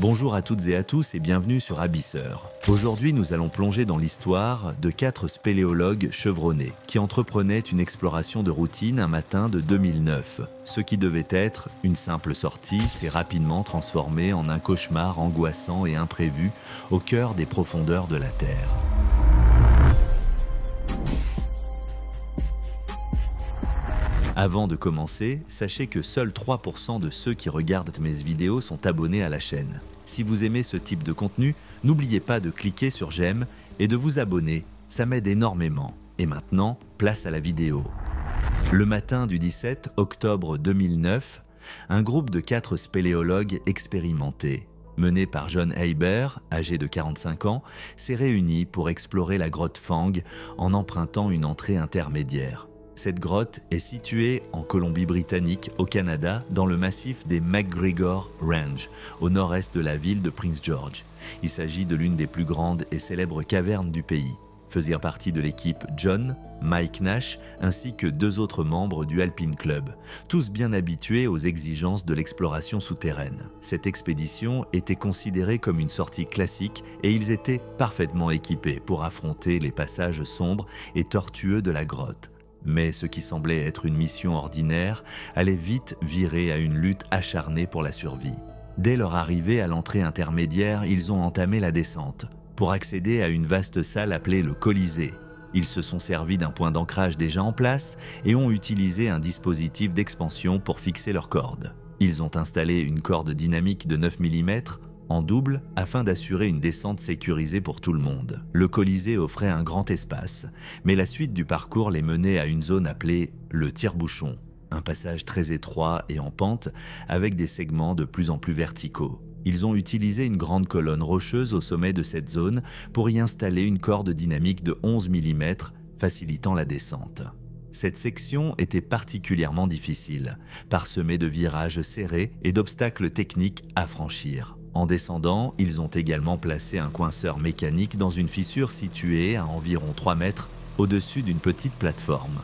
Bonjour à toutes et à tous et bienvenue sur Abysseur. Aujourd'hui, nous allons plonger dans l'histoire de 4 spéléologues chevronnés qui entreprenaient une exploration de routine un matin de 2009. Ce qui devait être une simple sortie s'est rapidement transformé en un cauchemar angoissant et imprévu au cœur des profondeurs de la Terre. Avant de commencer, sachez que seuls 3% de ceux qui regardent mes vidéos sont abonnés à la chaîne. Si vous aimez ce type de contenu, n'oubliez pas de cliquer sur j'aime et de vous abonner, ça m'aide énormément. Et maintenant, place à la vidéo. Le matin du 17 octobre 2009, un groupe de 4 spéléologues expérimentés, mené par John Heiber, âgé de 45 ans, s'est réuni pour explorer la grotte Fang en empruntant une entrée intermédiaire. Cette grotte est située en Colombie-Britannique, au Canada, dans le massif des McGregor Range, au nord-est de la ville de Prince George. Il s'agit de l'une des plus grandes et célèbres cavernes du pays. Faisaient partie de l'équipe John, Mike Nash, ainsi que 2 autres membres du Alpine Club, tous bien habitués aux exigences de l'exploration souterraine. Cette expédition était considérée comme une sortie classique et ils étaient parfaitement équipés pour affronter les passages sombres et tortueux de la grotte. Mais ce qui semblait être une mission ordinaire allait vite virer à une lutte acharnée pour la survie. Dès leur arrivée à l'entrée intermédiaire, ils ont entamé la descente pour accéder à une vaste salle appelée le Colisée. Ils se sont servis d'un point d'ancrage déjà en place et ont utilisé un dispositif d'expansion pour fixer leurs cordes. Ils ont installé une corde dynamique de 9 mm en double afin d'assurer une descente sécurisée pour tout le monde. Le Colisée offrait un grand espace, mais la suite du parcours les menait à une zone appelée le tire-bouchon, un passage très étroit et en pente avec des segments de plus en plus verticaux. Ils ont utilisé une grande colonne rocheuse au sommet de cette zone pour y installer une corde dynamique de 11 mm, facilitant la descente. Cette section était particulièrement difficile, parsemée de virages serrés et d'obstacles techniques à franchir. En descendant, ils ont également placé un coinceur mécanique dans une fissure située à environ 3 mètres au-dessus d'une petite plateforme,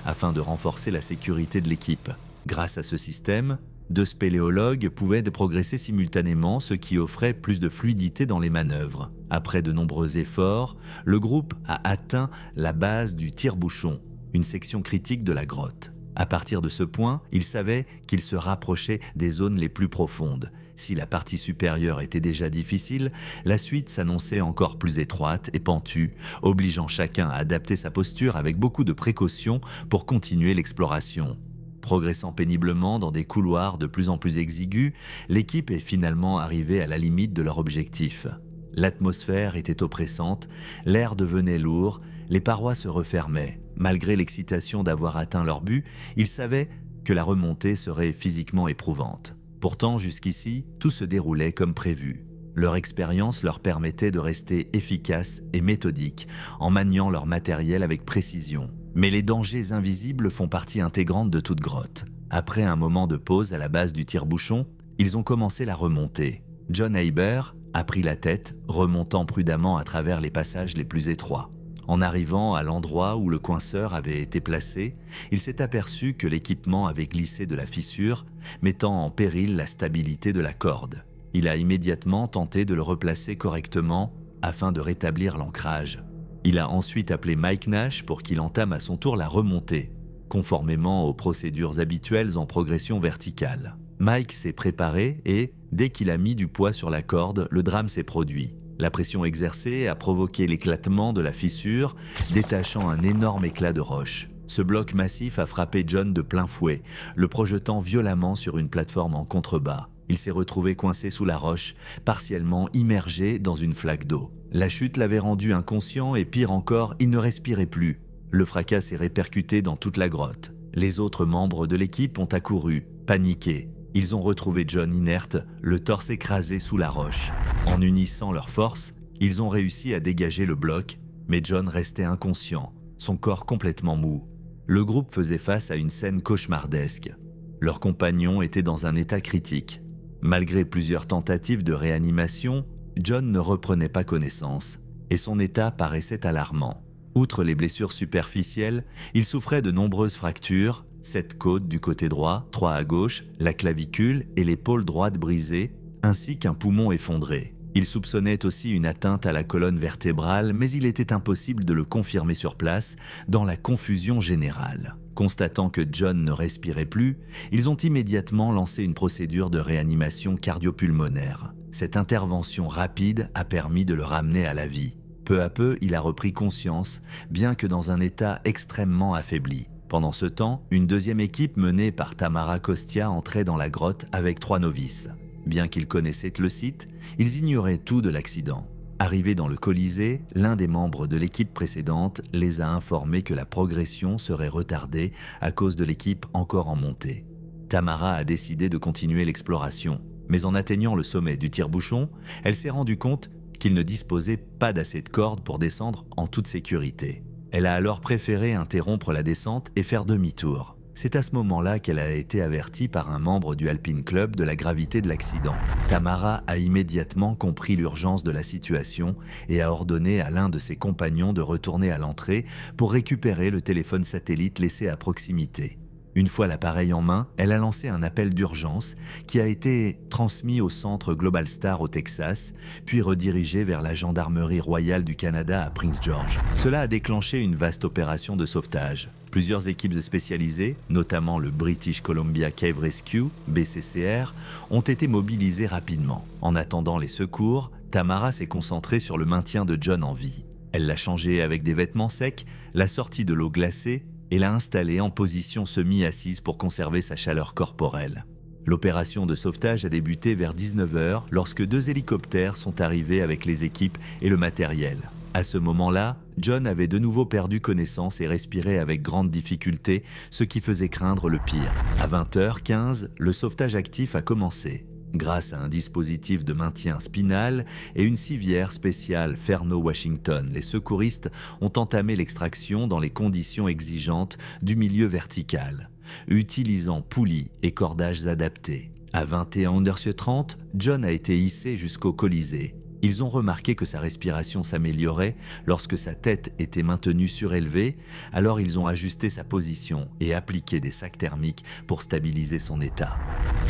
afin de renforcer la sécurité de l'équipe. Grâce à ce système, 2 spéléologues pouvaient progresser simultanément, ce qui offrait plus de fluidité dans les manœuvres. Après de nombreux efforts, le groupe a atteint la base du tire-bouchon, une section critique de la grotte. À partir de ce point, ils savaient qu'ils se rapprochaient des zones les plus profondes. Si la partie supérieure était déjà difficile, la suite s'annonçait encore plus étroite et pentue, obligeant chacun à adapter sa posture avec beaucoup de précaution pour continuer l'exploration. Progressant péniblement dans des couloirs de plus en plus exigus, l'équipe est finalement arrivée à la limite de leur objectif. L'atmosphère était oppressante, l'air devenait lourd, les parois se refermaient. Malgré l'excitation d'avoir atteint leur but, ils savaient que la remontée serait physiquement éprouvante. Pourtant, jusqu'ici, tout se déroulait comme prévu. Leur expérience leur permettait de rester efficaces et méthodiques en maniant leur matériel avec précision. Mais les dangers invisibles font partie intégrante de toute grotte. Après un moment de pause à la base du tire-bouchon, ils ont commencé la remontée. John Heiber a pris la tête, remontant prudemment à travers les passages les plus étroits. En arrivant à l'endroit où le coinceur avait été placé, il s'est aperçu que l'équipement avait glissé de la fissure, mettant en péril la stabilité de la corde. Il a immédiatement tenté de le replacer correctement afin de rétablir l'ancrage. Il a ensuite appelé Mike Nash pour qu'il entame à son tour la remontée, conformément aux procédures habituelles en progression verticale. Mike s'est préparé et, dès qu'il a mis du poids sur la corde, le drame s'est produit. La pression exercée a provoqué l'éclatement de la fissure, détachant un énorme éclat de roche. Ce bloc massif a frappé John de plein fouet, le projetant violemment sur une plateforme en contrebas. Il s'est retrouvé coincé sous la roche, partiellement immergé dans une flaque d'eau. La chute l'avait rendu inconscient et pire encore, il ne respirait plus. Le fracas s'est répercuté dans toute la grotte. Les autres membres de l'équipe ont accouru, paniqués. Ils ont retrouvé John inerte, le torse écrasé sous la roche. En unissant leurs forces, ils ont réussi à dégager le bloc, mais John restait inconscient, son corps complètement mou. Le groupe faisait face à une scène cauchemardesque. Leurs compagnons étaient dans un état critique. Malgré plusieurs tentatives de réanimation, John ne reprenait pas connaissance, et son état paraissait alarmant. Outre les blessures superficielles, il souffrait de nombreuses fractures, 7 côtes du côté droit, 3 à gauche, la clavicule et l'épaule droite brisée, ainsi qu'un poumon effondré. Il soupçonnait aussi une atteinte à la colonne vertébrale, mais il était impossible de le confirmer sur place dans la confusion générale. Constatant que John ne respirait plus, ils ont immédiatement lancé une procédure de réanimation cardio-pulmonaire. Cette intervention rapide a permis de le ramener à la vie. Peu à peu, il a repris conscience, bien que dans un état extrêmement affaibli. Pendant ce temps, une deuxième équipe menée par Tamara Costia entrait dans la grotte avec 3 novices. Bien qu'ils connaissaient le site, ils ignoraient tout de l'accident. Arrivés dans le Colisée, l'un des membres de l'équipe précédente les a informés que la progression serait retardée à cause de l'équipe encore en montée. Tamara a décidé de continuer l'exploration, mais en atteignant le sommet du tire-bouchon, elle s'est rendue compte qu'il ne disposait pas d'assez de cordes pour descendre en toute sécurité. Elle a alors préféré interrompre la descente et faire demi-tour. C'est à ce moment-là qu'elle a été avertie par un membre du Alpine Club de la gravité de l'accident. Tamara a immédiatement compris l'urgence de la situation et a ordonné à l'un de ses compagnons de retourner à l'entrée pour récupérer le téléphone satellite laissé à proximité. Une fois l'appareil en main, elle a lancé un appel d'urgence qui a été transmis au centre Global Star au Texas, puis redirigé vers la Gendarmerie royale du Canada à Prince George. Cela a déclenché une vaste opération de sauvetage. Plusieurs équipes spécialisées, notamment le British Columbia Cave Rescue, BCCR, ont été mobilisées rapidement. En attendant les secours, Tamara s'est concentrée sur le maintien de John en vie. Elle l'a changé avec des vêtements secs, l'a sorti de l'eau glacée et l'a installé en position semi-assise pour conserver sa chaleur corporelle. L'opération de sauvetage a débuté vers 19 h lorsque 2 hélicoptères sont arrivés avec les équipes et le matériel. À ce moment-là, John avait de nouveau perdu connaissance et respirait avec grande difficulté, ce qui faisait craindre le pire. À 20 h 15, le sauvetage actif a commencé. Grâce à un dispositif de maintien spinal et une civière spéciale Ferno Washington, les secouristes ont entamé l'extraction dans les conditions exigeantes du milieu vertical, utilisant poulies et cordages adaptés. À 21h30, John a été hissé jusqu'au Colisée. Ils ont remarqué que sa respiration s'améliorait lorsque sa tête était maintenue surélevée, alors ils ont ajusté sa position et appliqué des sacs thermiques pour stabiliser son état.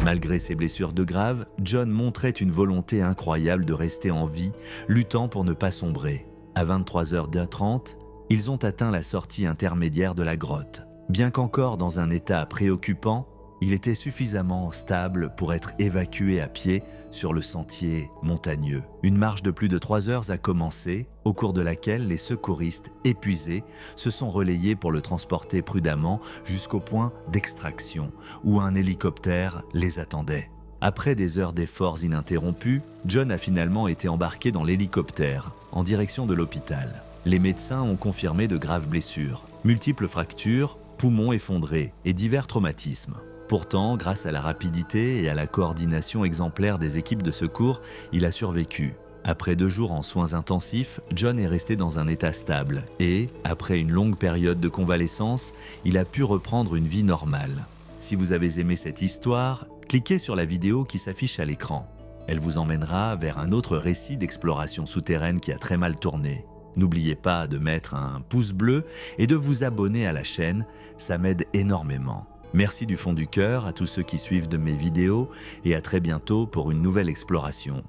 Malgré ses blessures de grave, John montrait une volonté incroyable de rester en vie, luttant pour ne pas sombrer. À 23h30, ils ont atteint la sortie intermédiaire de la grotte. Bien qu'encore dans un état préoccupant, il était suffisamment stable pour être évacué à pied sur le sentier montagneux. Une marche de plus de 3 heures a commencé, au cours de laquelle les secouristes, épuisés, se sont relayés pour le transporter prudemment jusqu'au point d'extraction, où un hélicoptère les attendait. Après des heures d'efforts ininterrompus, John a finalement été embarqué dans l'hélicoptère, en direction de l'hôpital. Les médecins ont confirmé de graves blessures, multiples fractures, poumons effondrés et divers traumatismes. Pourtant, grâce à la rapidité et à la coordination exemplaire des équipes de secours, il a survécu. Après 2 jours en soins intensifs, John est resté dans un état stable et, après une longue période de convalescence, il a pu reprendre une vie normale. Si vous avez aimé cette histoire, cliquez sur la vidéo qui s'affiche à l'écran. Elle vous emmènera vers un autre récit d'exploration souterraine qui a très mal tourné. N'oubliez pas de mettre un pouce bleu et de vous abonner à la chaîne, ça m'aide énormément. Merci du fond du cœur à tous ceux qui suivent de mes vidéos et à très bientôt pour une nouvelle exploration.